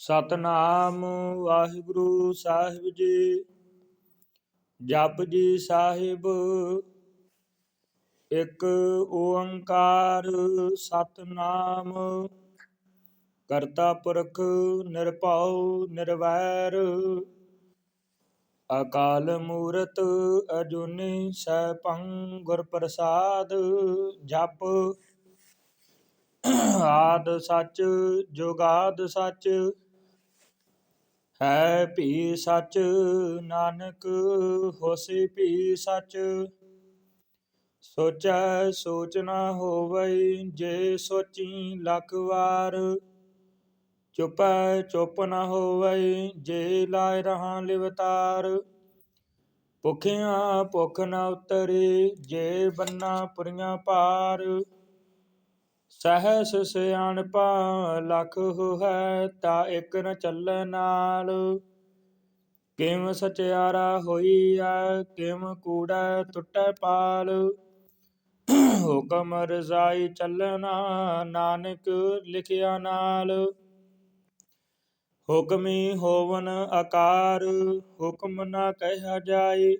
ਸਤਨਾਮ ਵਾਹਿਗੁਰੂ ਸਾਹਿਬ ਜੀ। ਜਪ ਜੀ ਸਾਹਿਬ। ਇੱਕ ਓੰਕਾਰ ਸਤਨਾਮ ਕਰਤਾ ਪੁਰਖ ਨਿਰਭਉ ਨਿਰਵੈਰ ਅਕਾਲ ਮੂਰਤ ਅਜੂਨੀ ਸੈਭੰ ਗੁਰ ਪ੍ਰਸਾਦ। ਜਪ ਆਦ ਸੱਚ ਜੁਗਾਦ ਸੱਚ ਹੈ ਭੀ ਸੱਚ ਨਾਨਕ ਹੋਸੀ ਭੀ ਸੱਚ। ਸੋਚੈ ਸੋਚ ਨ ਹੋਵਈ ਜੇ ਸੋਚੀ ਲੱਖ ਵਾਰ। ਚੁਪੈ ਚੁੱਪ ਨ ਹੋਵਈ ਜੇ ਲਾਇ ਰਹਾ ਲਿਵਤਾਰ। ਭੁਖਿਆਂ ਭੁਖ ਨ ਉਤਰੀ ਜੇ ਬੰਨਾ ਪੁਰੀਆਂ ਭਾਰ। ਸਹਸ ਸਿਆਣਪਾ ਲੱਖ ਹੋਹੈ ਤਾ ਇਕ ਨ ਚੱਲੈ ਨਾਲ। ਕਿਮ ਸਚਿਆਰਾ ਹੋਈਐ ਕਿਮ ਕੂੜੈ ਟੁੱਟੈ ਪਾਲ। ਹੁਕਮ ਰਜ਼ਾਈ ਚੱਲਣਾ ਨਾਨਕ ਲਿਖਿਆ ਨਾਲ। ਹੁਕਮੀ ਹੋਵਨ ਆਕਾਰ ਹੁਕਮ ਨਾ ਕਹਿਆ ਜਾਏ।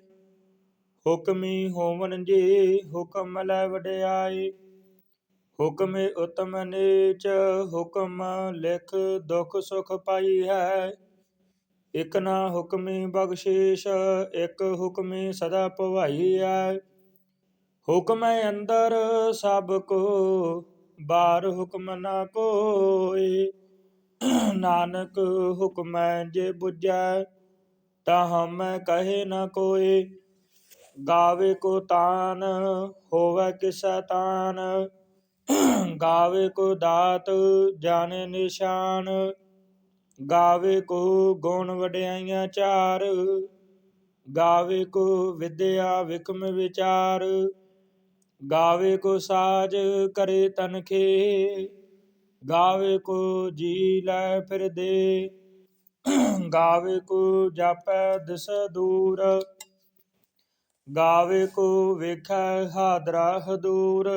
ਹੁਕਮੀ ਹੋਵਨ ਜੀ ਹੁਕਮ ਲੈ ਵਡਿਆਈ। ਹੁਕਮੇ ਉਤਮ ਨੀਚ ਹੁਕਮ ਲਿਖ ਦੁਖ ਸੁਖ ਪਾਈ ਹੈ। ਇਕ ਨਾ ਹੁਕਮੀ ਬਖਸ਼ੀਸ਼ ਇਕ ਹੁਕਮੀ ਸਦਾ ਭਵਾਈ ਹੈ। ਹੁਕਮੈ ਅੰਦਰ ਸਭ ਕੋ ਬਾਹਰ ਹੁਕਮ ਨਾ ਕੋਇ। ਨਾਨਕ ਹੁਕਮੈ ਜੇ ਬੁਝੈ ਤਾ ਹਉਮੈ ਕਹੇ ਨ ਕੋਇ। ਗਾਵੇ ਕੋ ਤਾਨ ਹੋਵੈ ਕਿਸੈ ਤਾਨ ਗਾਵੇ ਕੋ ਦਾਤ ਜਾਣੇ ਨਿਸ਼ਾਨ। ਗਾਵੇ ਕੋ ਗੁਣ ਵਡਿਆਈਆਂ ਚਾਰ ਗਾਵੇ ਕੋ ਵਿਦਿਆ ਵਿਖਮ ਵਿਚਾਰ। ਗਾਵੇ ਕੋ ਸਾਜ ਕਰੇ ਤਨਖੇ ਗਾਵੇ ਕੋ ਜੀ ਲੈ ਫਿਰਦੇ। ਗਾਵੇ ਕੋ ਜਾਪੈ ਦਿਸੈ ਦੂਰ ਗਾਵੇ ਕੋ ਵੇਖੈ ਹਾਦਰਾ ਹਦੂਰ।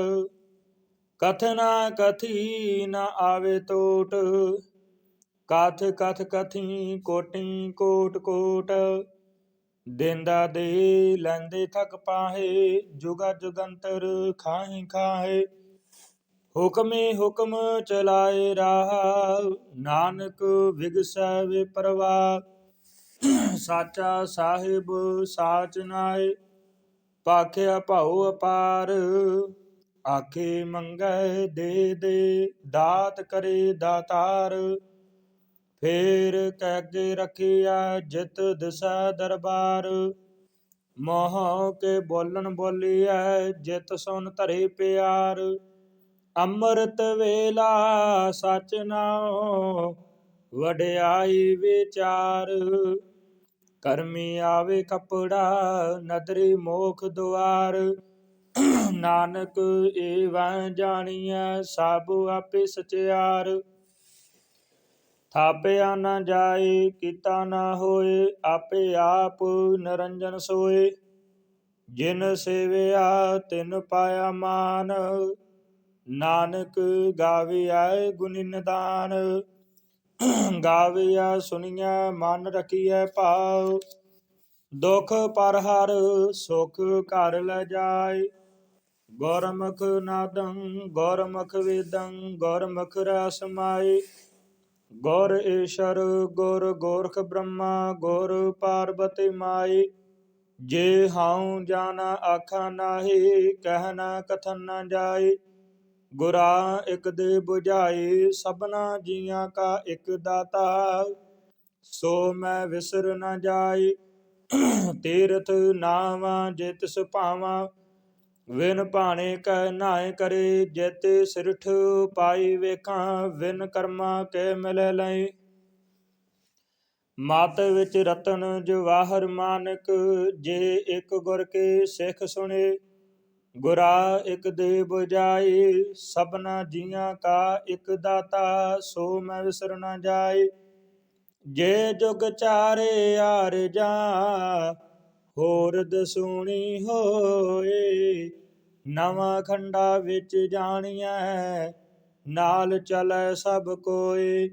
ਕਥਨਾ ਕਥੀ ਨ ਆਵੇ ਟੋਟ ਕਥ ਕਥ ਕਥੀ ਕੋਟਿ ਕੋਟ ਕੋਟ। ਦੇਂਦਾ ਦੇ ਲੈਂਦੇ ਥਕ ਪਾਹੇ ਜੁਗਾ ਜੁਗੰਤਰ ਖਾਹੀ ਖਾਹੇ। ਹੁਕਮੇ ਹੁਕਮ ਚਲਾਏ ਰਾਹ ਨਾਨਕ ਵਿਗਸੈ ਵਿਪਰਵਾਹ। ਸਾਚਾ ਸਾਹਿਬ ਸਾਚ ਨਾਇ ਭਾਖਿਆ ਭਾਉ ਅਪਾਰ। ਆਖੇ ਮੰਗੈ ਦੇ ਦੇ ਦਾਤ ਕਰੇ ਦਾਤਾਰ। ਫੇਰ ਕੈਗੇ ਰਖਿਆ ਜਿਤ ਦਿਸੈ ਦਰਬਾਰ। ਮੋਹ ਕੇ ਬੋਲਣ ਬੋਲੀਐ ਜਿਤ ਸੁਨ ਧਰੇ ਪਿਆਰ। ਅੰਮ੍ਰਿਤ ਵੇਲਾ ਸਚ ਨਾਉ ਵਡਿਆਈ ਵਿਚਾਰ। ਕਰਮੀ ਆਵੇ ਕਪੜਾ ਨਦਰੀ ਮੋਖ ਦੁਆਰ। ਨਾਨਕ ਏਵੈ ਜਾਣੀਐ ਸਭ ਆਪੇ ਸਚਿਆਰ। ਥਾਪਿਆ ਨ ਜਾਏ ਕੀਤਾ ਨ ਹੋਏ ਆਪੇ ਆਪ ਨਿਰੰਜਨ ਸੋਏ। ਜਿਨ ਸੇਵਿਆ ਤਿਨ ਪਾਇਆ ਮਾਨ ਨਾਨਕ ਗਾਵੀਐ ਗੁਣੀ ਨਿਧਾਨ। ਗਾਵੀਐ ਸੁਣੀਐ ਮਨ ਰਖੀਐ ਭਾਉ। ਦੁਖ ਪਰ ਹਰ ਸੁਖ ਘਰ ਲੈ ਜਾਇ। ਗੁਰਮੁਖ ਨਾਦੰ ਗੁਰਮੁਖ ਵੇਦੰ ਗੁਰਮੁਖ ਰਸ ਸਮਾਈ। ਗੁਰ ਈਸ਼ਰ ਗੁਰ ਗੋਰਖ ਬ੍ਰਹਮਾ ਗੁਰ ਪਾਰਬਤੀ ਮਾਈ। ਜੇ ਹਉ ਜਾਣਾ ਆਖਾ ਨਾਹੀ ਕਹਿ ਨ ਕਥਨ ਨ ਜਾਈ। ਗੁਰਾਂ ਇਕ ਦੇ ਬੁਝਾਈ ਸਭਨਾ ਜੀਆਂ ਕਾ ਇਕ ਦਾਤਾ। ਸੋ ਮੈਂ ਵਿਸਰ ਨ ਜਾਈ। ਤੀਰਥ ਨਾਵਾਂ ਜੇ ਤਿਸ ਭਾਵਾਂ ਵਿਨ ਭਾਣੇ ਕਹਿ ਨਾਹਿ ਕਰੇ। ਜੇਤੇ ਸਿਰਠ ਪਾਈ ਵੇਖਾਂ ਵਿਨ ਕਰਮਾਂ ਕੇ ਮਿਲੈ ਲਏ। ਮਤ ਵਿੱਚ ਰਤਨ ਜਵਾਹਰ ਮਾਨਕ ਜੇ ਇਕ ਗੁਰ ਕੇ ਸਿੱਖ ਸੁਣੇ। ਗੁਰਾ ਇਕ ਦੇ ਬੁਝਾਈ ਸਭਨਾ ਜੀਆਂ ਕਾ ਇਕ ਦਾਤਾ। ਸੋ ਮੈਂ ਵਿਸਰ ਨ ਜਾਈ। ਜੇ ਜੁਗ ਚਾਰੇ ਆਰਜਾਂ ਹੋਰ ਦਸੂਣੀ ਹੋਏ। ਨਵਾਂ ਖੰਡਾ ਵਿੱਚ ਜਾਣੀਐ ਨਾਲ ਚਲੈ ਸਭ ਕੋਇ।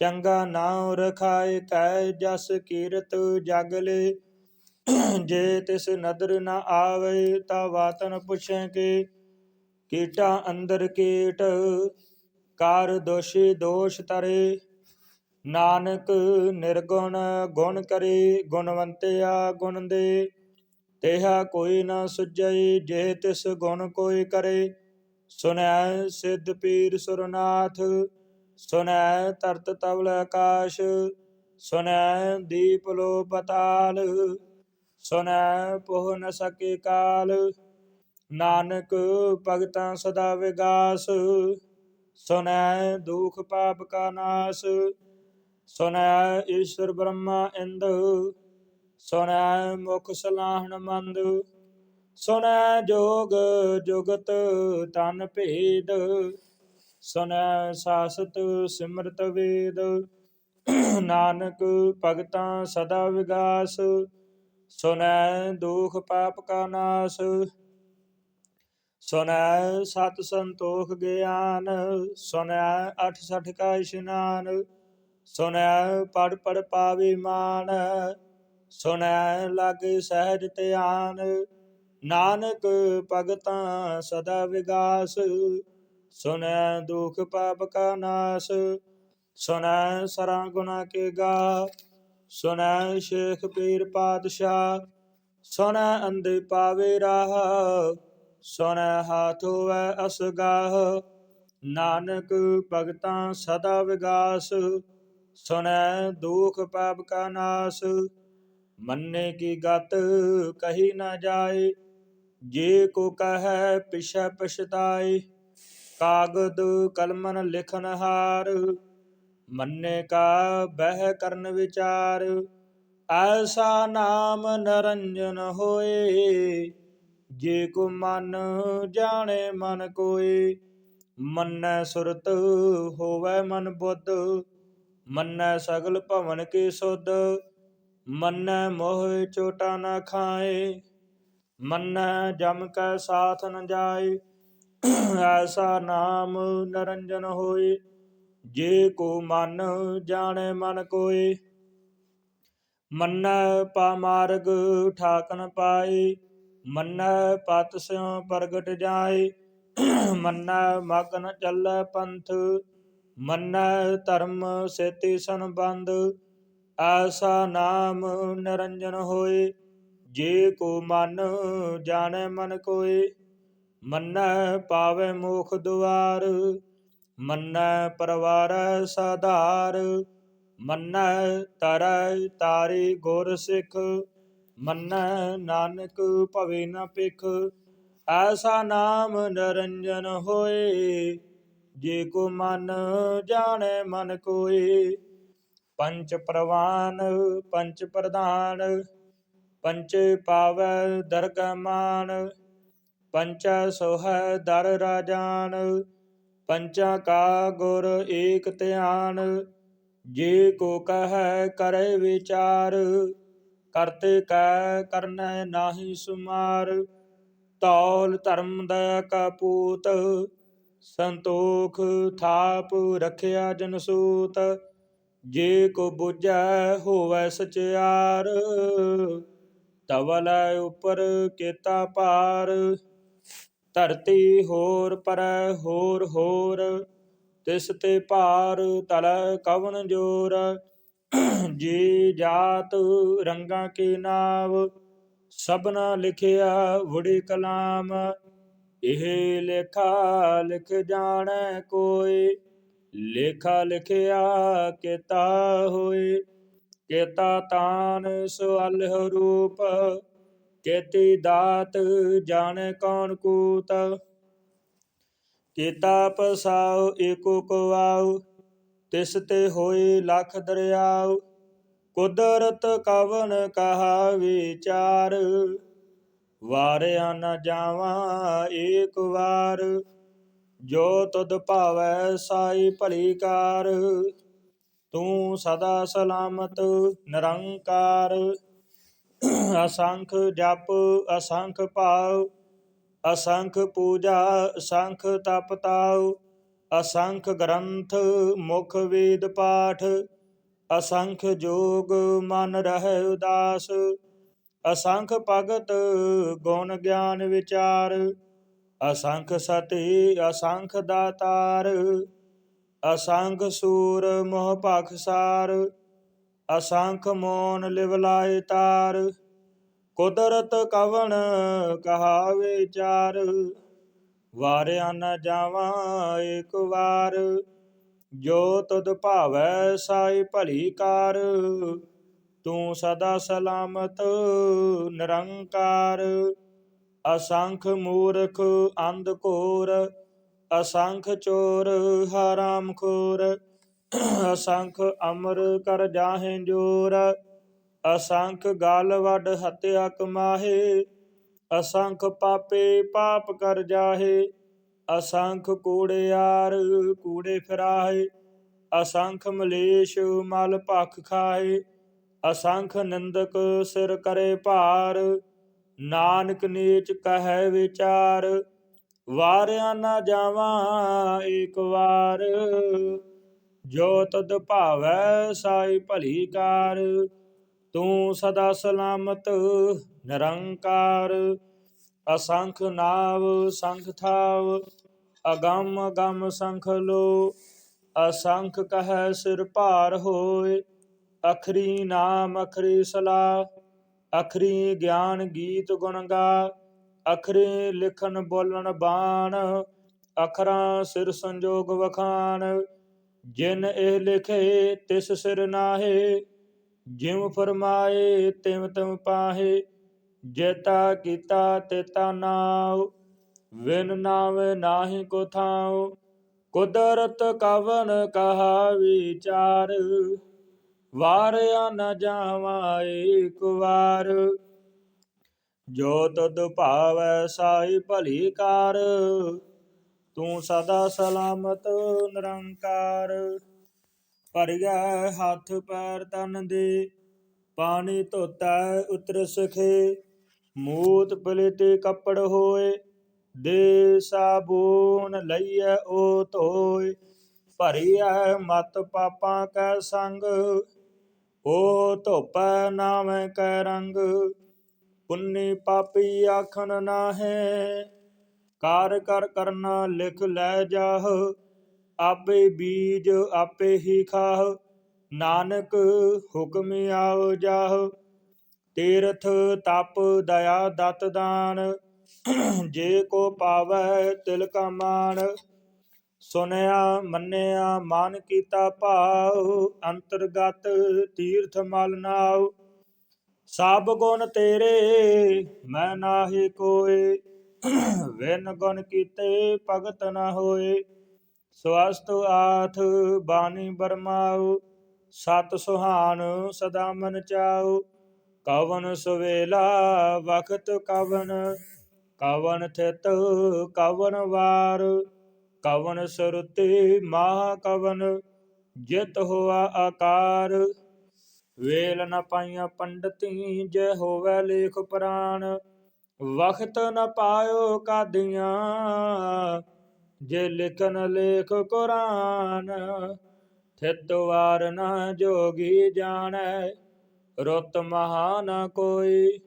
ਚੰਗਾ ਨਾਉ ਰਖਾਏ ਕੈ ਜਸ ਕੀਰਤ ਜਗ ਲੇ। ਜੇ ਤਿਸ ਨਦਰ ਨ ਆਵੇ ਤਾ ਵਾਤਨ ਪੁੱਛੈ ਕੇ। ਕੀਟਾ ਅੰਦਰ ਕੀਟ ਕਾਰ ਦੋਸ਼ੀ ਦੋਸ਼ ਤਰੇ। ਨਾਨਕ ਨਿਰਗੁਣ ਗੁਣ ਕਰੇ ਗੁਣਵੰਤਿਆ ਗੁਣ ਦੇ। ਤੇਹਾ ਕੋਈ ਨਾ ਸੁਝਈ ਜੇ ਤਿਸ ਗੁਣ ਕੋਈ ਕਰੇ। ਸੁਨੈ ਸਿੱਧ ਪੀਰ ਸੁਰਨਾਥ ਸੁਨੈ ਤਰਤ ਤਵਲ ਆਕਾਸ਼। ਸੁਨੈ ਦੀਪ ਲੋ ਪਤਾਲ ਸੁਨੈ ਪੋਹ ਨ ਸਕੇ ਕਾਲ। ਨਾਨਕ ਭਗਤਾਂ ਸਦਾ ਵਿਗਾਸ ਸੁਨੈ ਦੁਖ ਪਾਪ ਕਾ ਨਾਸ। ਸੁਨੈ ਈਸ਼ਰ ਬ੍ਰਹਮਾ ਇੰਦ ਸੁਨੈ ਮੁਖ ਸਲਾਹਣ ਮੰਦ। ਸੁਨੈ ਜੋਗ ਜੁਗਤ ਤਨ ਭੇਦ ਸੁਨੈ ਸਾਸਤ ਸਿਮਰਤ ਵੇਦ। ਨਾਨਕ ਭਗਤਾਂ ਸਦਾ ਵਿਗਾਸ ਸੁਨੈ ਦੁਖ ਪਾਪ ਕਾ ਨਾਸ। ਸੁਨੈ ਸਤ ਸੰਤੋਖ ਗਿਆਨ ਸੁਨੈ 68 ਕਾ ਇਸ਼ਨਾਨ। ਸੁਨੈ ਪੜ ਪੜ ਪਾਵੇ ਮਾਨ ਸੁਨੈ ਲਾਗੇ ਸਹਿਜ ਧਿਆਨ। ਨਾਨਕ ਭਗਤਾਂ ਸਦਾ ਵਿਗਾਸ ਸੁਨੈ ਦੁਖ ਪਾਪ ਕਾ ਨਾਸ। ਸੁਨੈ ਸਰਾਂ ਗੁਨਾ ਕੇ ਗਾ ਸੁਨੈ ਸ਼ੇਖ ਪੀਰ ਪਾਤਸ਼ਾਹ। ਸੁਨੈ ਅੰਧੇ ਪਾਵੇ ਰਾਹ ਸੁਨੈ ਹਾਥ ਹੋਵੈ ਅਸਗਾਹ। ਨਾਨਕ ਭਗਤਾਂ ਸਦਾ ਵਿਗਾਸ ਸੁਨੈ ਦੁਖ ਪਾਪ ਕਾ ਨਾਸ। ਮੰਨੇ ਕੀ ਗਤ ਕਹੀ ਨਾ ਜਾਏ ਜੇ ਕੋ ਕਹੈ ਪਿਛੈ ਪਛਤਾਏ। ਕਾਗਦ ਕਲਮਨ ਲਿਖਨ ਹਾਰ ਮੰਨੇ ਕਾ ਬਹਿ ਕਰਨ ਵਿਚਾਰ। ਐਸਾ ਨਾਮ ਨਰੰਜਨ ਹੋਏ ਜੇ ਕੋ ਮਨ ਜਾਣੇ ਮਨ ਕੋਏ। ਮੰਨੈ ਸੁਰਤ ਹੋਵੈ ਮਨ ਬੁੱਧ ਮੰਨੈ ਸਗਲ ਭਵਨ ਕੀ ਸੁਧ। ਮੰਨੈ ਮੋਹ ਚੋਟਾ ਨ ਖਾਏ ਮੰਨੈ ਜਮ ਕੈ ਸਾਥ ਨ ਜਾਏ। ਐਸਾ ਨਾਮ ਨਰੰਜਨ ਹੋਏ ਜੇ ਕੋ ਮਨ ਜਾਣੇ ਮਨ ਕੋਏ। ਮੰਨੈ ਪਾ ਮਾਰਗ ਠਾਕਨ ਪਾਏ ਮੰਨੈ ਪਤ ਸਿਉ ਪ੍ਰਗਟ ਜਾਏ। ਮੰਨੈ ਮਗਨ ਚੱਲੈ ਪੰਥ ਮੰਨੈ ਧਰਮ ਸੇਤੀ ਸੰਬੰਧ। ਐਸਾ ਨਾਮ ਨਿਰੰਜਨ ਹੋਏ ਜੇ ਕੋ ਮਨ ਜਾਣੈ ਮਨ ਕੋਏ। ਮੰਨੈ ਪਾਵੈ ਮੋਖ ਦੁਆਰ ਮੰਨੈ ਪਰਵਾਰੈ ਸਾਧਾਰ। ਮੰਨੈ ਤਰੈ ਤਾਰੀ ਗੁਰ ਸਿੱਖ ਮੰਨੈ ਨਾਨਕ ਭਵੇ ਨ ਭਿਖ। ਐਸਾ ਨਾਮ ਨਿਰੰਜਨ ਹੋਏ ਜੇ ਕੋ ਮਨ ਜਾਣੈ ਮਨ ਕੋਏ। ਪੰਚ ਪ੍ਰਵਾਨ ਪੰਚ ਪ੍ਰਧਾਨ ਪੰਚੇ ਪਾਵੈ ਦਰਗਹਿ ਮਾਨ। ਪੰਚਾ ਸੋਹੈ ਦਰ ਰਾਜਾਨ ਪੰਚਾਂ ਕਾ ਗੁਰ ਏਕ ਧਿਆਨ। ਜੇ ਕੋ ਕਹੈ ਕਰੈ ਵਿਚਾਰ ਕਰਤੇ ਕੈ ਕਰਨੈ ਨਾਹੀ ਸੁਮਾਰ। ਧੌਲ ਧਰਮ ਦਇਆ ਕਾ ਪੂਤ ਸੰਤੋਖ ਥਾਪ ਰਖਿਆ ਜਨ ਸੂਤ। ਜੇ ਕੋ ਬੁਝੈ ਹੋਵੈ ਸਚਿਆਰ ਧਵਲ ਉਪਰ ਕੀਤਾ ਭਾਰ। ਧਰਤੀ ਹੋਰ ਪਰੈ ਹੋਰ ਹੋਰ ਤਿਸ ਤੇ ਭਾਰ ਤਲੈ ਕਵਣ ਜੋਰ। ਜੀ ਜਾਤ ਰੰਗਾਂ ਕੀ ਨਾਵ ਸਭਨਾ ਲਿਖਿਆ ਵੁੜੀ ਕਲਾਮ। ਇਹ ਲੇਖਾ ਲਿਖ ਜਾਣੈ ਕੋਈ ਲੇਖਾ ਲਿਖਿਆ ਕੀਤਾ ਹੋਏ। ਕੇਤਾ ਤਾਨ ਸਵਾਲਿਹੁ ਰੂਪ ਕੇਤੀ ਦਾਤ ਜਾਣੈ ਕੌਣ ਕੂਤ। ਕੀਤਾ ਪਸਾਉ ਏਕੋ ਕਵਾਉ ਤਿਸ ਤੇ ਹੋਏ ਲਖ ਦਰਿਆਉ। ਕੁਦਰਤ ਕਵਣ ਕਹਾ ਵਿਚਾਰ ਵਾਰਿਆ ਨ ਜਾਵਾਂ ਏਕ ਵਾਰ। ਜੋ ਤੁਧ ਭਾਵੈ ਸਾਈ ਭਲੀ ਕਾਰ ਤੂੰ ਸਦਾ ਸਲਾਮਤ ਨਿਰੰਕਾਰ। ਅਸੰਖ ਜਪ ਅਸੰਖ ਭਾਵ ਅਸੰਖ ਪੂਜਾ ਅਸੰਖ ਤਪ ਤਾਉ। असंख ग्रंथ मुख वेद पाठ, असंख जोग मन रहे उदास, असंख भगत गुण ज्ञान विचार, असंख सती असंख दातार, असंख सूर मोह पाखसार, असंख मोन लिवलाए तार, कुदरत कवन कहा विचार, ਵਾਰਿਆ ਨ ਜਾਵਾਂ ਏਕ ਵਾਰ, ਜੋ ਤੁਧ ਭਾਵੈ ਸਾਈ ਭਲੀ ਕਾਰ, ਤੂੰ ਸਦਾ ਸਲਾਮਤ ਨਿਰੰਕਾਰ, ਅਸੰਖ ਮੂਰਖ ਅੰਧ ਘੋਰ, ਅਸੰਖ ਚੋਰ ਹਰਾਮ ਖੋਰ, ਅਸੰਖ ਅਮਰ ਕਰ ਜਾਹੇ ਜੋਰ, ਅਸੰਖ ਗਾਲ ਵੱਡ ਹੱਤਿਆ ਕਮਾਹੇ, असंख पापे पाप कर जाहे, असंख कूड़ियार कूड़े फिराहे, असंख मलेश मल भख खाए, असंख निंदक सिर करे भार, नानक नीच कहे विचार, वारिया न जावा एक वार, जो तद भावै साई भली कार, तू सदा सलामत ਨਿਰੰਕਾਰ, ਅਸੰਖ ਨਾਵ ਸੰਖ ਥਾਵ, ਅਗੰਮ ਅਗੰਮ ਸੰਖ ਲੋ, ਅਸੰਖ ਕਹੈ ਸਿਰ ਭਾਰ ਹੋਏ, ਅਖਰੀ ਨਾਮ ਅਖਰੀ ਸਲਾਹ, ਅਖਰੀ ਗਿਆਨ ਗੀਤ ਗੁਣ ਗਾ, ਅਖਰੀ ਲਿਖਨ ਬੋਲਣ ਬਾਣ, ਅਖਰਾਂ ਸਿਰ ਸੰਜੋਗ ਵਖਾਣ, ਜਿਨ ਇਹ ਲਿਖੇ ਤਿਸ ਸਿਰ ਨਾਹੇ, ਜਿਉ ਫਰਮਾਏ ਤਿਵ ਤਿਵ ਪਾਹੇ, ਜੇਤਾ ਕੀਤਾ ਤੇਤਾ ਨਾਉ, ਵਿਨ ਨਾਵੇ ਨਾਹੀ ਕੋ ਥਾਉ, ਕੁਦਰਤ ਕਵਨ ਕਹਾ ਵਿਚਾਰ, ਵਾਰਿਆ ਨ ਜਾਵਾ ਏਕ ਵਾਰ, ਜੋ ਤੁਧ ਭਾਵੈ ਸਾਈ ਭਲੀ ਕਾਰ, ਤੂੰ ਸਦਾ ਸਲਾਮਤ ਨਿਰੰਕਾਰ, ਭਰਿਆ ਹੱਥ ਪੈਰ ਤਨ ਦੇ, ਪਾਣੀ ਧੋਤਾ ਉਤਰ ਸਖੇ, ਮੂਤ ਪਲਿਤੇ ਕੱਪੜ ਹੋਏ, ਦੇ ਸਾਬੂਨ ਲਈਐ ਓ ਧੋਏ, ਭਰੀਐ ਮਤ ਪਾਪਾਂ ਕੈ ਸੰਗ, ਓ ਧੋਪੈ ਨਾਵੇਂ ਕੈ ਰੰਗ, ਪੁੰਨੀ ਪਾਪੀ ਆਖਣ ਨਾਹੈ, ਕਾਰ ਕਰ ਕਰਨਾ ਲਿਖ ਲੈ ਜਾਹ, ਆਪੇ ਬੀਜ ਆਪੇ ਹੀ ਖਾਹ, ਨਾਨਕ ਹੁਕਮ ਆਓ ਜਾਹ, ਤੀਰਥ ਤਪ ਦਇਆ ਦਤ ਦਾਨ, ਜੇ ਕੋ ਪਾਵੈ ਤਿਲ ਕਾ ਮਾਨ, ਸੁਨਿਆ ਮੰਨਿਆ ਮਨ ਕੀਤਾ ਭਾਉ, ਅੰਤਰਗਤ ਤੀਰਥ ਮਲ ਨਾਉ, ਸਭ ਗੁਣ ਤੇਰੇ ਮੈਂ ਨਾਹੀ ਕੋਇ, ਵਿਨ ਗੁਣ ਕੀਤੇ ਭਗਤ ਨ ਹੋਏ, ਸਵਸਤ ਆਥ ਬਾਣੀ ਬਰਮਾਉ, ਸਤ ਸੁਹਾਨ ਸਦਾ ਮਨ ਚਾਉ, ਕਵਨ ਸੁਵੇਲਾ ਵਖਤ ਕਵਨ, ਕਵਨ ਥਿਤ ਕਵਨ ਵਾਰ, ਕਵਨ ਸੁਰਤੀ ਮਾਹ ਕਵਨ, ਜਿਤ ਹੋਆ ਆਕਾਰ, ਵੇਲ ਨ ਪਾਈਆਂ ਪੰਡਤੀ ਜੇ ਹੋਵੇ ਲੇਖ ਪੁਰਾਣ, ਵਖਤ ਨ ਪਾਇਓ ਕਾਦੀਆਂ ਜੇ ਲਿਖਨ ਲੇਖ ਕੁਰਾਨ, ਥਿਤ ਵਾਰ ਨ ਜੋਗੀ ਜਾਣੈ, ਰੁੱਤ ਮਹਾ ਨ ਕੋਈ,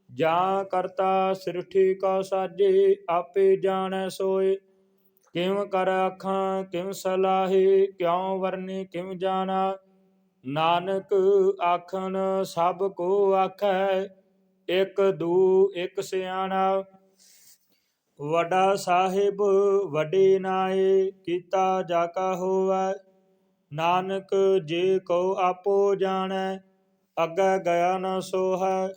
ਜਾਂ ਕਰਤਾ ਸ੍ਰਿਸ਼ਟੀ ਕਉ ਸਾਜੇ, ਆਪੇ ਜਾਣੈ ਸੋਏ, ਕਿਵ ਕਰ ਆਖਾਂ ਕਿਵ ਸਲਾਹੇ, ਕਿਉ ਵਰਨੀ ਕਿਵ ਜਾਣਾ, ਨਾਨਕ ਆਖਣ ਸਭ ਕੋ ਆਖੈ, ਇਕ ਦੂ ਇਕ ਸਿਆਣਾ, ਵੱਡਾ ਸਾਹਿਬ ਵੱਡੇ ਨਾਏ, ਕੀਤਾ ਜਾ ਕਾ ਹੋਵੈ, ਨਾਨਕ ਜੇ ਕੋ ਆਪੋ ਜਾਣੈ, ਅੱਗੇ ਗਿਆ ਨ ਸੋਹੈ,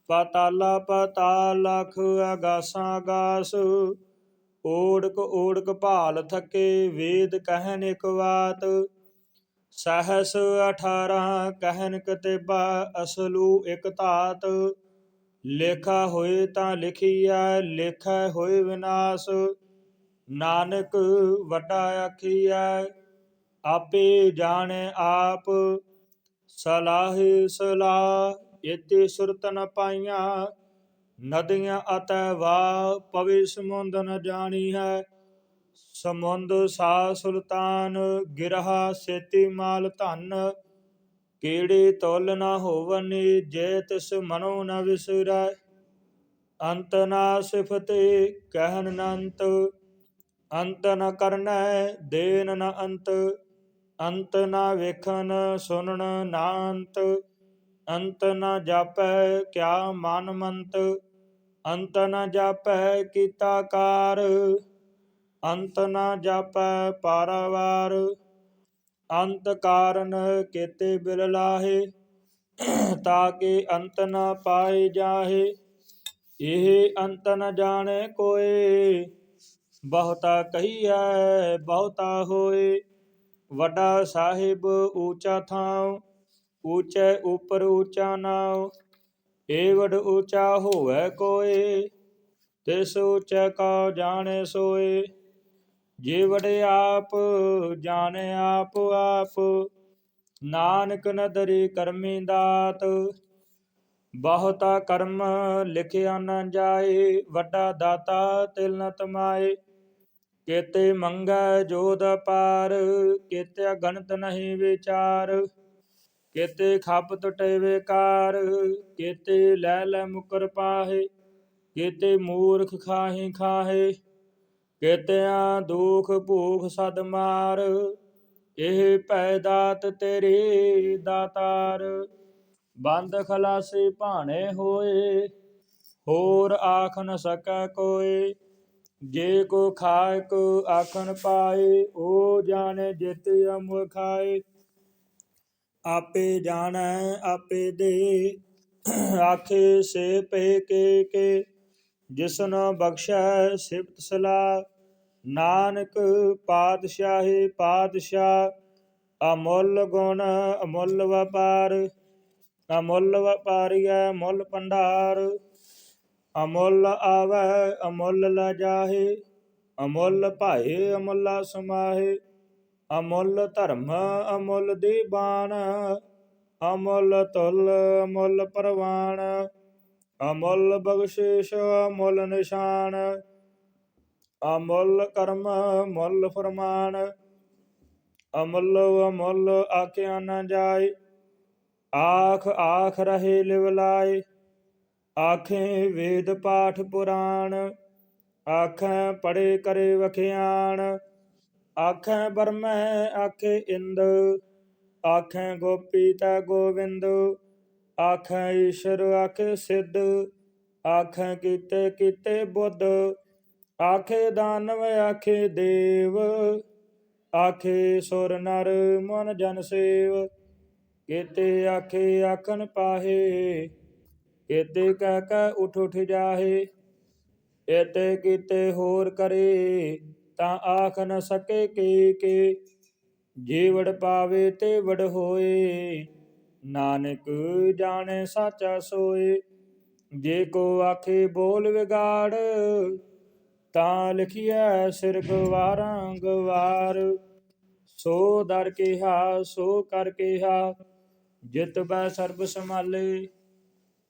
ਪਾਤਾਲਾ ਪਾਤਾਲ ਲਖ ਆਗਾਸਾਂ ਆਗਾਸ, ਓੜਕ ਓੜਕ ਭਾਲ ਥਕੇ ਵੇਦ ਕਹਿਨ ਇਕ ਵਾਤ, ਸਹਸ 18 ਕਹਿਨ ਕਤੇਬਾ ਅਸਲੂ ਇਕ ਧਾਤ, ਲੇਖਾ ਹੋਏ ਤਾਂ ਲਿਖੀਐ ਲੇਖੈ ਹੋਏ ਵਿਨਾਸ਼, ਨਾਨਕ ਵੱਡਾ ਆਖੀਐ ਆਪੇ ਜਾਣੈ ਆਪ, ਸਲਾਹੇ ਸਲਾਹ ਇਤੇ ਸੁਰਤ ਨ ਪਾਈਆਂ, ਨਦੀਆਂ ਅਤੈ ਵਾ ਪਵੇ ਸਮੁੰਦ ਨ ਜਾਣੀ ਹੈ, ਸਮੁੰਦ ਸਾ ਸੁਲਤਾਨ, ਗਿਰਹਾ ਸੇਤੀ ਮਾਲ ਧਨ। ਕੀੜੀ ਤੁਲ ਨ ਹੋਵਨੀ, ਜੇ ਤਿਸ ਮਨੋ ਨ ਵਿਸਰੈ। ਅੰਤ ਨਾ ਸਿਫਤੇ ਕਹਿਨ ਨ ਅੰਤ, ਅੰਤ ਨ ਕਰਨੈ ਦੇਨ ਨ ਅੰਤ। ਅੰਤ ਨਾ ਵੇਖਨ ਸੁਨਣ ਨਾ ਅੰਤ, ਅੰਤ ਨ ਜਾਪੈ ਕਿਆ ਮਨ ਮੰਤ। ਅੰਤ ਨ ਜਾਪੈ ਕੀਤਾ ਕਾਰ, ਅੰਤ ਨ ਜਾਪੈ ਪਾਰਾਵਾਰ। ਅੰਤ ਕਾਰਨ ਕੇਤੇ ਬਿਲ ਲਾਹੇ, ਤਾਕੇ ਅੰਤ ਨ ਪਾਏ ਜਾਹੇ। ਇਹ ਅੰਤ ਨ ਜਾਣੈ ਕੋਇ, ਬਹੁਤਾ ਕਹੀਐ ਬਹੁਤਾ ਹੋਏ। ਵੱਡਾ ਸਾਹਿਬ ਊਚਾ ਥਾਉ, ਊਚੈ ਉਪਰ ਊਚਾ ਨਾਉ। ਏਵਡ ਊਚਾ ਹੋਵੈ ਕੋਇ, ਤਿਸ ਊਚੈ ਕਉ ਜਾਣੈ ਸੋਇ। ਜੀਵੜ ਆਪ ਜਾਣੈ ਆਪ ਆਪ, ਨਾਨਕ ਨਦਰੀ ਕਰਮੀ ਦਾਤ। ਬਹੁਤਾ ਕਰਮ ਲਿਖਿਆ ਨ ਜਾਏ, ਵੱਡਾ ਦਾਤਾ ਤਿਲ ਨ ਤਮਾਏ। ਕੇਤੇ ਮੰਗੈ ਜੋਧ ਅਪਾਰ, ਕੇਤੇ ਗਣਤ ਨਹੀਂ ਵਿਚਾਰ। ਕੇਤੇ ਖਪ ਟੁਟੈ ਵਿਕਾਰ, ਕੇਤੇ ਲੈ ਲੈ ਮੁਕਰ ਪਾਹੇ। ਕੇਤੇ ਮੂਰਖ ਖਾਹੀ ਖਾਹੇ, ਕੇਤਿਆਂ ਦੁਖ ਭੂਖ ਸਦ ਮਾਰ। ਇਹ ਭੈ ਦਾਤ ਤੇਰੀ ਦਾਤਾਰ, ਬੰਦ ਖਲਾਸੀ ਭਾਣੇ ਹੋਏ। ਹੋਰ ਆਖ ਨ ਸਕੈ ਕੋਇ, ਜੇ ਕੋ ਖਾਇਕ ਆਖਣ ਪਾਏ। ਉਹ ਜਾਣੈ ਜਿਤੁ ਅਮੁ ਖਾਏ, ਆਪੇ ਜਾਣੈ ਆਪੇ ਦੇ। ਆਖੇ ਸੇ ਪੈ ਕੇ ਜਿਸਨ ਬਖਸ਼ੈ ਸਿਫਤ ਸਲਾਹ। ਨਾਨਕ ਪਾਤਸ਼ਾਹੀ ਪਾਤਸ਼ਾਹ, ਅਮੁੱਲ ਗੁਣ ਅਮੁੱਲ ਵਪਾਰ। ਅਮੁੱਲ ਵਪਾਰੀਐ ਮੁੱਲ ਭੰਡਾਰ, ਅਮੁੱਲ ਆਵੈ ਅਮੁੱਲ ਲੈ ਜਾਹੇ। ਅਮੁੱਲ ਭਾਏ ਅਮੁੱਲਾ ਸਮਾਹੇ। ਅਮੁੱਲ ਧਰਮ ਅਮੁੱਲ ਦੀਬਾਨ, ਅਮੁੱਲ ਤੁਲ ਅਮੁੱਲ ਪ੍ਰਵਾਨ। ਅਮੁੱਲ ਬਖਸ਼ਿਸ਼ ਅਮੁੱਲ ਨਿਸ਼ਾਨ, ਅਮੁੱਲ ਕਰਮ ਮੁੱਲ ਫਰਮਾਨ। ਅਮੁੱਲ ਅਮੁੱਲ ਆਖਿਆ ਨ ਜਾਏ, ਆਖ ਆਖ ਰਹੇ ਲਿਵ ਲਾਏ। ਆਖੇ ਵੇਦ ਪਾਠ ਪੁਰਾਣ, ਆਖੈ ਪੜੇ ਕਰੇ ਵਖਿਆਣ। ਆਖੈ ਬਰਮੈ ਆਖੇ ਇੰਦ, ਆਖੈ ਗੋਪੀ ਤੈ ਗੋਵਿੰਦ। ਆਖੈ ਈਸ਼ਰ ਆਖੇ ਸਿੱਧ, ਆਖੈ ਕੀਤੇ ਕੀਤੇ ਬੁੱਧ। ਆਖੇ ਦਾਨਵ ਆਖੇ ਦੇਵ, ਆਖੇ ਸੁਰ ਨਰ ਮਨ ਜਨ ਸੇਵ। ਕੇਤੇ ਆਖੇ ਆਖਣ ਪਾਹੇ, ਕੇਤੇ ਕਹਿ ਕਹਿ ਉਠ ਉਠ ਜਾਹੇ। ਏਤੇ ਕੀਤੇ ਹੋਰ ਕਰੇ, ਤਾਂ ਆਖ ਨ ਸਕੇ ਕੇ। ਜੇ ਵਡ ਪਾਵੇ ਤੇ ਵਡ ਹੋਏ, ਨਾਨਕ ਜਾਣੈ ਸਾਚਾ ਸੋਏ। ਜੇ ਕੋ ਆਖੇ ਬੋਲ ਵਿਗਾੜ, ਤਾਂ ਲਿਖੀਐ ਸਿਰ ਗਵਾਰਾਂ ਗਵਾਰ। ਸੋ ਦਰ ਕਿਹਾ ਸੋ ਕਰ ਕਿਹਾ, ਜਿਤ ਬੈ ਸਰਬ ਸੰਭਾਲੇ।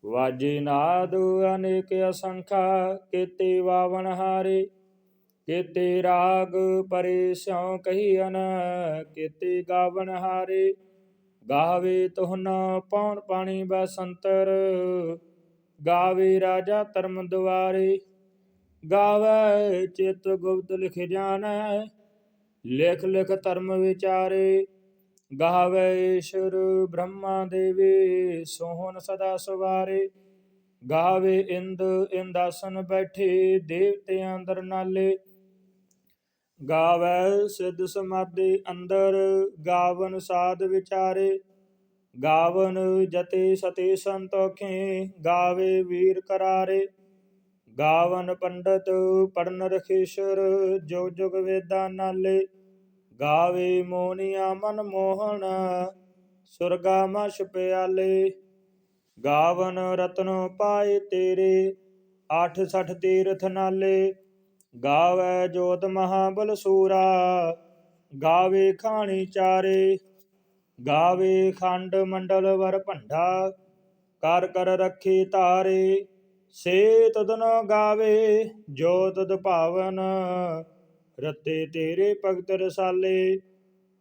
ਵਾਜੇ ਨਾਦ ਅਨੇਕ ਅਸੰਖਾ, ਕੇਤੇ ਵਾਵਣ ਹਾਰੇ। ਕੇਤੇ ਰਾਗ ਪਰੇ ਸਿਉ ਕਹੀਅਨ, ਕੇਤੇ ਗਾਵਣ ਹਾਰੇ। ਗਾਵੇ ਤੁਹਨ ਪਉਣ ਪਾਣੀ ਬਸੰਤਰ, ਗਾਵੇ ਰਾਜਾ ਧਰਮ ਦੁਆਰੇ। ਗਾਵੇ ਚਿਤ ਗੁਪਤ ਲਿਖ ਜਾਣੈ, ਲਿਖ ਲਿਖ ਧਰਮ ਵਿਚਾਰੇ। ਗਾਵੇ ਈਸ਼ਰ ਬ੍ਰਹਮਾ ਦੇਵੇ, ਸੋਹਣ ਸਦਾ ਸਵਾਰੇ। ਗਾਵੇ ਇੰਦ ਇੰਦਾਸਨ ਬੈਠੇ, ਦੇਵਤੇ ਅੰਦਰ ਨਾਲੇ। ਗਾਵੇ ਸਿੱਧ ਸਮਾਧੀ ਅੰਦਰ, ਗਾਵਨ ਸਾਧ ਵਿਚਾਰੇ। ਗਾਵਨ ਜਤੇ ਸਤੇ ਸੰਤੋਖੇ, ਗਾਵੇ ਵੀਰ ਕਰਾਰੇ। ਗਾਵਨ ਪੰਡਤ ਪੜਨ ਰਖੇਸ਼ਰ, ਜੁਗ ਜੁਗ ਵੇਦਾਂ ਨਾਲੇ। ਗਾਵੇ ਮੋਹਨੀਆ ਮਨ ਮੋਹਣ, ਸੁਰਗਾ ਮਛ ਪਿਆਲੇ। ਗਾਵਨ ਰਤਨ ਪਾਏ ਤੇਰੇ, 68 ਤੀਰਥ ਨਾਲੇ। ਗਾਵੇ ਜੋਤ ਮਹਾਬਲ ਸੂਰਾ, ਗਾਵੇ ਖਾਣੀ ਚਾਰੇ। ਗਾਵੇ ਖੰਡ ਮੰਡਲ ਵਰ ਭੰਡਾ, ਕਰ ਕਰ ਰੱਖੇ ਤਾਰੇ। ਸੇ ਤੁਧੁ ਨ ਗਾਵੇ ਜੋ ਤੁਧ ਭਾਵਨ, ਰਤੇ ਤੇਰੇ ਭਗਤ ਰਸਾਲੇ।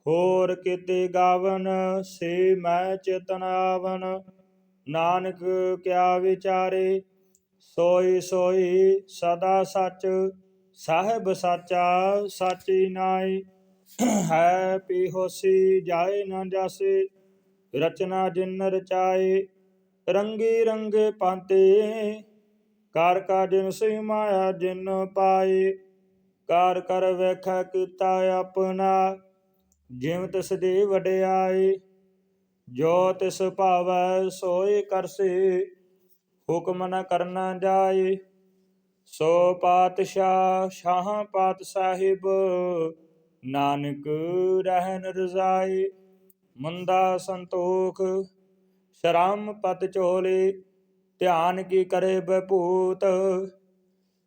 ਹੋਰ ਕਿਤੇ ਗਾਵਨ ਸੇ ਮੈਂ ਚੇਤਨ ਆਵਨ। ਨਾਨਕ ਕਿਆ ਵਿਚਾਰੇ ਸੋਈ ਸੋਈ ਸਦਾ ਸੱਚ। ਸਾਹਿਬ ਸਾਚਾ ਸਾਚੀ ਨਾਈ ਹੈ ਪੀ ਹੋਸੀ ਜਾਏ ਨਾ ਜਾਸੇ। ਰਚਨਾ ਜਿਨ ਰਚਾਏ ਰੰਗੀ ਰੰਗੇ ਪਾਤੇ। ਕਾਰ ਕਾ ਜਿਨ ਸੇ ਮਾਇਆ ਜਿਨ ਪਾਏ। ਕਾਰ ਕਰ ਵੇਖੈ ਕੀਤਾ ਆਪਣਾ ਜਿਵ ਤਿਸ ਦੀ ਵਡਿਆਈ। ਜੋ ਤਿਸ ਭਾਵੈ ਸੋਈ ਕਰਸੀ ਹੁਕਮ ਨ ਕਰਨਾ ਜਾਏ। ਸੋ ਪਾਤਸ਼ਾਹ ਸ਼ਾਹ ਪਾਤ ਸਾਹਿਬ ਨਾਨਕ ਰਹਿਨ ਰਜ਼ਾਈ। ਮੁੰਦਾ ਸੰਤੋਖ ਸ਼ਰਮ ਪਤ ਝੋਲੀ ਧਿਆਨ ਕੀ ਕਰੇ ਬਭੂਤ।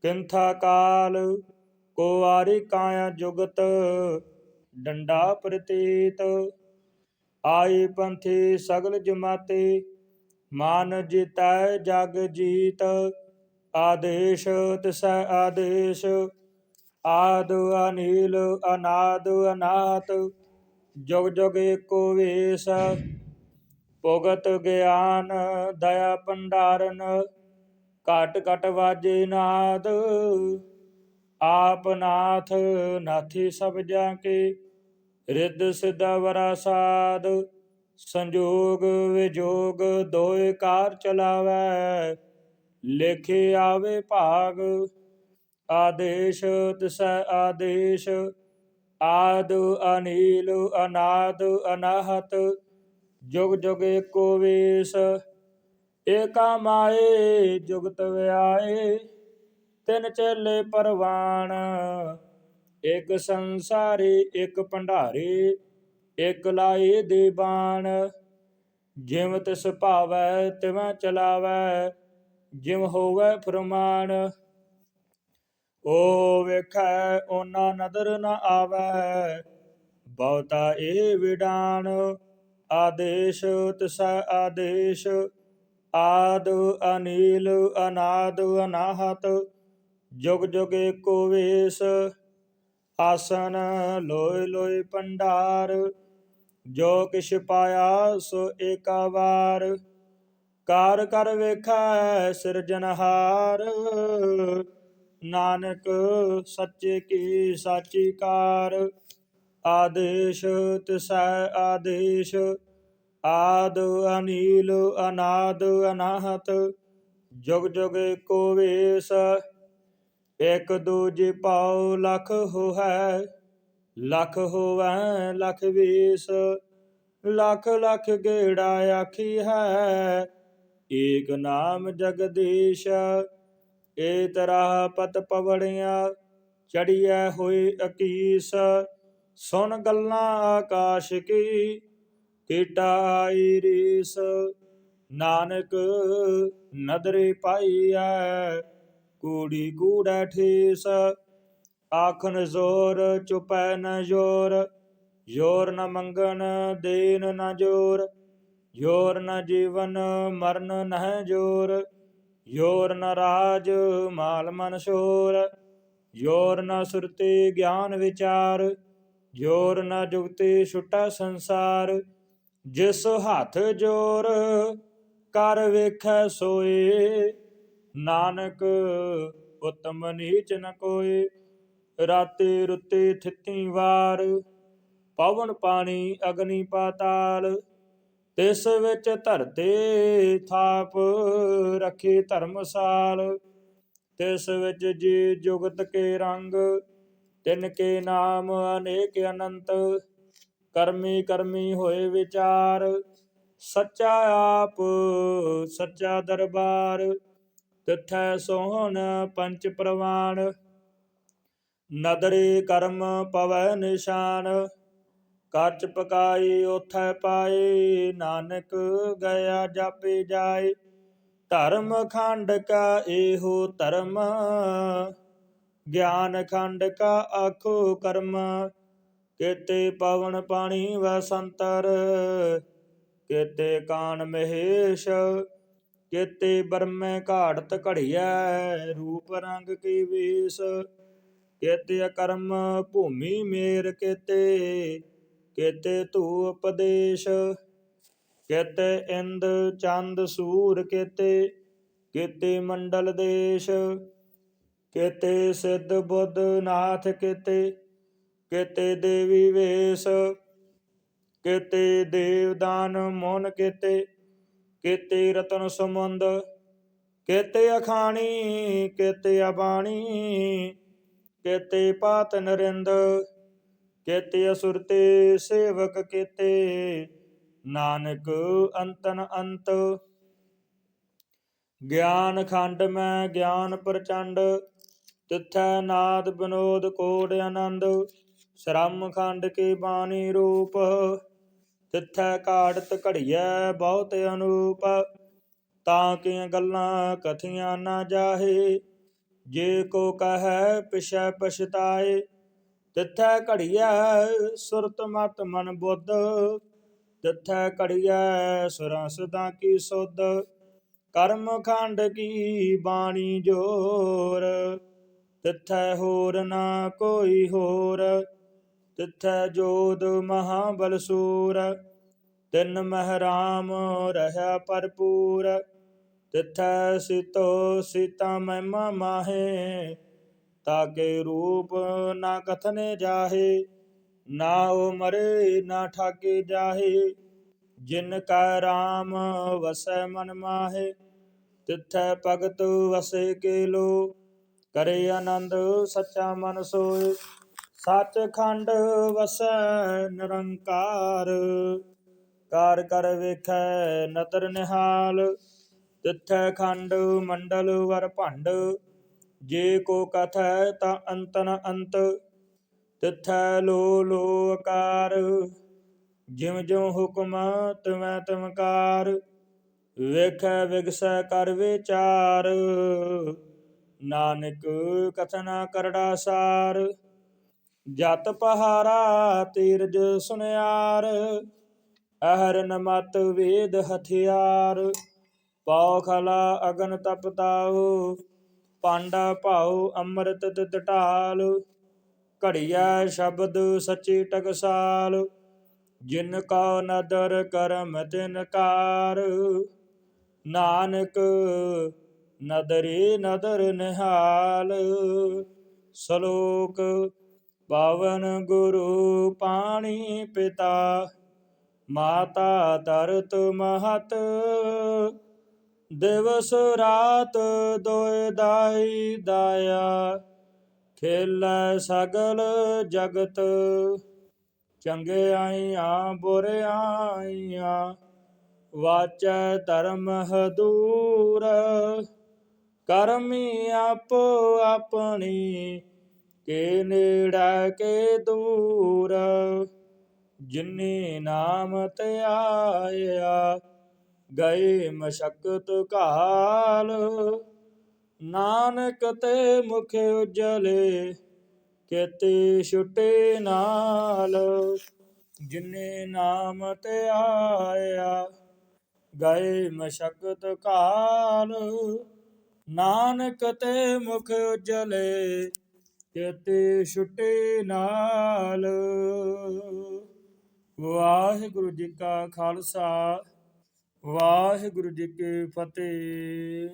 ਕਿੰਥਾ ਕਾਲ ਕੋ ਆਰੀ ਕਾਇਆ ਜੁਗਤ ਡੰਡਾ ਪ੍ਰਤੀਤ। ਆਈ ਪੰਥੀ ਸਗਲ ਜਮਾਤੀ ਮਾਨ ਜੀਤੈ ਜਗ ਜੀਤ। ਆਦੇਸ਼ ਤਿਸੈ ਆਦੇਸ਼ ਆਦ ਅਨੀਲ ਅਨਾਦ ਅਨਾਹਤ। ਜੁਗ ਜੁਗ ਏਕੋ ਵੇਸ ਭੁਗਤ ਗਿਆਨ ਦਇਆ ਭੰਡਾਰਨ। ਘਟ ਘਟ ਵਾਜੇ ਨਾਦ ਆਪ ਨਾਥ ਨਾਥੀ ਸਭ ਜਾ ਕੇ। ਰਿੱਧ ਸਿੱਧ ਵਰਾ ਸਾਧ ਸੰਜੋਗ ਵਿਜੋਗ ਦੋਇ ਕਾਰ ਚਲਾਵੈ। ਲੇਖੇ ਆਵੇ ਭਾਗ ਆਦੇਸ਼ ਤਿਸੈ ਆਦੇਸ਼ ਆਦ ਅਨੀਲ ਅਨਾਦ ਅਨਾਹਤ। ਜੁਗ ਜੁਗ ਏਕੋ ਵੇਸ ਏਕਾ ਮਾਏ ਜੁਗਤ ਵਿਆਏ। ਤਿਨ ਚੇਲੇ ਪਰਵਾਣ ਇਕ ਸੰਸਾਰੀ ਇਕ ਭੰਡਾਰੀ ਇਕ ਲਾਏ ਦੇ ਬਾਣ। ਜਿਵ ਤਿਸ ਭਾਵੈ ਤਿਵੈ ਚਲਾਵੈ ਜਿਵ ਹੋਵੈ ਫਰਮਾਨ। ਓ ਵੇਖੈ ਓਨਾ ਨਦਰ ਨ ਆਵੈ ਬਹੁਤਾ ਏ ਵਿਡਾਨ। ਆਦੇਸ਼ ਤਿਸੈ ਆਦੇਸ਼ ਆਦ ਅਨੀਲ ਅਨਾਦ ਅਨਾਹਤ। ਜੁਗ ਜੁਗ ਏਕੋ ਵੇਸ ਆਸਨ ਲੋਇ ਲੋਇ ਭੰਡਾਰ। ਜੋ ਕਿਛ ਪਾਇਆ ਸੋ ਏਕਾ ਵਾਰ। ਕਾਰ ਕਰ ਵੇਖੈ ਸਿਰਜਨਹਾਰ। ਨਾਨਕ ਸੱਚੇ ਕੀ ਸਾਚੀ ਕਾਰ। ਆਦੇਸ਼ ਤਿਸੈ ਆਦੇਸ਼ ਆਦ ਅਨੀਲ ਅਨਾਦ ਅਨਾਹਤ। ਜੁਗ ਜੁਗ ਏਕੋ ਵੇਸ ਇਕ ਦੂਜੇ ਭਾਉ ਲਖ ਹੋਹੈ। ਲਖ ਹੋਵੈ ਲਖ ਵੀਸ ਲਖ ਲਖ ਗੇੜਾ ਆਖੀ ਹੈ। ਏਕ ਨਾਮ ਜਗਦੀਸ਼ ਏ ਤਰਾਹ ਪਤ ਪਵੜਿਆ ਚੜੀਐ ਹੋਏ ਅਕੀਸ। ਸੁਣ ਗੱਲਾਂ ਆਕਾਸ਼ ਕੀ ਕੀਟਾ ਆਈ ਰੀਸ। ਨਾਨਕ ਨਦਰੇ ਪਾਈਐ ਕੂੜੀ ਕੂੜੈ ਠੀਸ। ਆਖਣ ਜ਼ੋਰ ਚੁਪੈ ਨ ਜ਼ੋਰ ਜ਼ੋਰ ਨ ਮੰਗਣ ਦੇਨ ਨ ਜ਼ੋਰ। ਜ਼ੋਰ ਨ ਜੀਵਨ ਮਰਨ ਨਹਿ ਜ਼ੋਰ। ਜ਼ੋਰ ਨ ਰਾਜ ਮਾਲ ਮਨ ਸ਼ੋਰ। ਜ਼ੋਰ ਨ ਸੁਰਤੀ ਗਿਆਨ ਵਿਚਾਰ। ਜ਼ੋਰ ਨ ਜੁਗਤੀ ਛੁਟੈ ਸੰਸਾਰ। ਜਿਸ ਹੱਥ ਜੋਰ ਕਰ ਵੇਖੈ ਸੋਏ। ਨਾਨਕ ਉਤਮ ਨੀਚ ਨ ਕੋਏ। ਰਾਤੀ ਰੁੱਤੀ ਥਿਤੀ ਵਾਰ ਪਵਨ ਪਾਣੀ ਅਗਨੀ ਪਾਤਾਲ। ਤਿਸ ਵਿੱਚ ਧਰਤੀ ਥਾਪ ਰੱਖੀ ਧਰਮਸਾਲ। ਤਿਸ ਵਿੱਚ ਜੀ ਜੁਗਤ ਕੇ ਰੰਗ ਤਿਨ ਕੇ ਨਾਮ ਅਨੇਕ ਅਨੰਤ। ਕਰਮੀ ਕਰਮੀ ਹੋਏ ਵਿਚਾਰ ਸੱਚਾ ਆਪ ਸੱਚਾ ਦਰਬਾਰ। ਤਿਥੈ ਸੋਹਣ ਪੰਚ ਪ੍ਰਵਾਨ ਨਦਰੇ ਕਰਮ ਪਵੈ ਨਿਸ਼ਾਨ। ਕੱਚ ਪਕਾਈ ਉਥੈ ਪਾਏ ਨਾਨਕ ਗਿਆ ਜਾਪੇ ਜਾਏ। ਧਰਮ ਖੰਡ ਕਾ ਇਹੋ ਧਰਮ ਗਿਆਨ ਖੰਡ ਕਾ ਆਖੋ ਕਰਮ। ਕੇਤੇ ਪਵਨ ਪਾਣੀ ਵਸੰਤਰ ਕੇਤੇ ਕਾਨ ਮਹੇਸ਼। ਕੇਤੇ ਬਰਮੈ ਘਾੜਤ ਘੜੀਐ ਰੂਪ ਰੰਗ ਕੀ ਵੀਸ। ਕੇਤੇ ਅਕਰਮ ਭੂਮੀ ਮੇਰ ਕੇਤੇ, ਕੇਤੇ ਧੂ ਉਪਦੇਸ਼, ਕੇਤੇ ਇੰਦ ਚੰਦ ਸੂਰ ਕੇਤੇ, ਕੇਤੇ ਮੰਡਲ ਦੇਸ਼, ਕੇਤੇ ਸਿੱਧ ਬੁੱਧ ਨਾਥ ਕੇਤੇ, ਕੇਤੇ ਦੇਵੀ ਵੇਸ਼, ਕੇਤੇ ਦੇਵਦਾਨ ਮੋਨ ਕੇਤੇ, ਕੇਤੇ ਰਤਨ ਸਮੁੰਦ, ਕੇਤੇ ਅਖਾਣੀ, ਕੇਤੇ ਅਬਾਣੀ, ਕੇਤੇ ਪਾਤ ਨਰਿੰਦ, ਕੇਤੇ ਅਸੁਰ ਤੇ ਸੇਵਕ ਕੇਤੇ, ਨਾਨਕ ਅੰਤਨ ਅੰਤ। ਗਿਆਨ ਖੰਡ ਮੈਂ ਗਿਆਨ ਪ੍ਰਚੰਡ, ਤਿਥੈ ਨਾਦ ਬਿਨੋਦ ਕੋਟ ਆਨੰਦ, ਸ਼ਰਮ ਖੰਡ ਕੀ ਬਾਣੀ ਰੂਪ, ਤਿਥੈ ਘਾੜਤ ਘੜੀਐ ਬਹੁਤ ਅਨੂਪ, ਤਾਂ ਕੀਆਂ ਗੱਲਾਂ ਕਥੀਆਂ ਨਾ ਜਾਹੇ, ਜੇ ਕੋ ਕਹੈ ਪਿਛੈ ਪਛਤਾਏ, ਤਿਥੈ ਘੜੀਐ ਸੁਰਤ ਮਤ ਮਨ ਬੁੱਧ, ਤਿਥੈ ਘੜੀਐ ਸੁਰਾਂ ਸਦਾ ਕੀ ਸੁਧ, ਕਰਮ ਖੰਡ ਕੀ ਬਾਣੀ ਜੋਰ, ਤਿਥੈ ਹੋਰ ਨਾ ਕੋਈ ਹੋਰ, ਤਿਥੈ ਜੋਧ ਮਹਾਬਲ ਸੂਰ, ਤਿਨ ਮਹਿ ਰਾਮ ਰਹਿਆ ਭਰਪੂਰ, ਤਿਥੈ ਸੀਤੋ ਸੀਤਾ ਮਹਿਮਾ ਮਾਹੇ, ਤਾਕੇ ਰੂਪ ਨਾ ਕਥਨੇ ਜਾਹੇ, ਨਾ ਓ ਮਰੇ ਨਾ ਠਾਕੇ ਜਾਹੇ, ਜਿਨ ਕਾ ਰਾਮ ਵਸੈ ਮਨ ਮਾਹੇ, ਤਿਥੈ ਭਗਤ ਵਸੇ ਕੇਲੋ, ਕਰੇ ਆਨੰਦ ਸੱਚਾ ਮਨ ਸੋਏ, ਸੱਚ ਖੰਡ ਵਸੈ ਨਿਰੰਕਾਰ, ਕਾਰ ਕਰ ਵੇਖੈ ਨਦਰ ਨਿਹਾਲ, ਤਿਥੈ ਖੰਡ ਮੰਡਲ ਵਰ ਭੰਡ, ਜੇ ਕੋ ਕਥੈ ਤਾ ਅੰਤਨ ਅੰਤ, ਤਿਥੈ ਲੋ ਲੋ ਆਕਾਰ, ਜਿਉ ਜਿਉ ਹੁਕਮ ਤਿਵੈ ਤਿਵਕਾਰ, ਵੇਖੈ ਵਿਗਸੈ ਕਰ ਵਿਚਾਰ, ਨਾਨਕ ਕਥਨਾ ਕਰੜਾ ਸਾਰ, ਜਤ ਪਹਾਰਾ ਤੀਰਜ ਸੁਨਿਆਰ, ਅਹਰਨ ਮਤ ਵੇਦ ਹਥਿਆਰ, ਪਉ ਖਲਾ ਅਗਨ ਤਪ ਤਾਉ, ਪਾਂਡਾ ਭਾਉ ਅੰਮ੍ਰਿਤ ਤਿਤ ਢਾਲ, ਘੜੀਐ ਸ਼ਬਦ ਸਚੀ ਟਕਸਾਲ, ਜਿਨ ਕਉ ਨਦਰ ਕਰਮ ਤਿਨ ਕਾਰ, ਨਾਨਕ ਨਦਰੀ ਨਦਰ ਨਿਹਾਲ। ਸ਼ਲੋਕ ਪਾਵਨ ਗੁਰੂ ਪਾਣੀ ਪਿਤਾ, ਮਾਤਾ ਧਰਤ ਮਹਤ, ਦਿਵਸ ਰਾਤ ਦੋਇ ਦਾਈ ਦਾਇਆ, ਖੇਲੈ ਸਗਲ ਜਗਤ, ਚੰਗਿਆਈਆਂ ਬੁਰਿਆਈਆਂ, ਵਾਚੈ ਧਰਮ ਹਦੂਰ, ਕਰਮੀ ਆਪੋ ਆਪਣੀ, ਕੇ ਨੇੜੈ ਕੇ ਦੂਰ, ਜਿਨੀ ਨਾਮ ਧਿਆਇਆ, ਗਏ ਮਸ਼ਕਤ ਘਾਲ, ਨਾਨਕ ਤੇ ਮੁਖ ਉਜਲੇ, ਕੇਤੇ ਛੁਟੇ ਨਾਲ, ਜਿਨੇ ਨਾਮ ਧਿਆਇਆ, ਗਏ ਮਸ਼ਕਤ ਘਾਲ, ਨਾਨਕ ਤੇ ਮੁਖ ਉਜਲੇ, ਕੇਤੇ ਛੁਟੇ ਨਾਲ। ਵਾਹਿਗੁਰੂ ਜੀ ਕਾ ਖਾਲਸਾ, ਵਾਹਿਗੁਰੂ ਜੀ ਕੀ ਫਤਿਹ।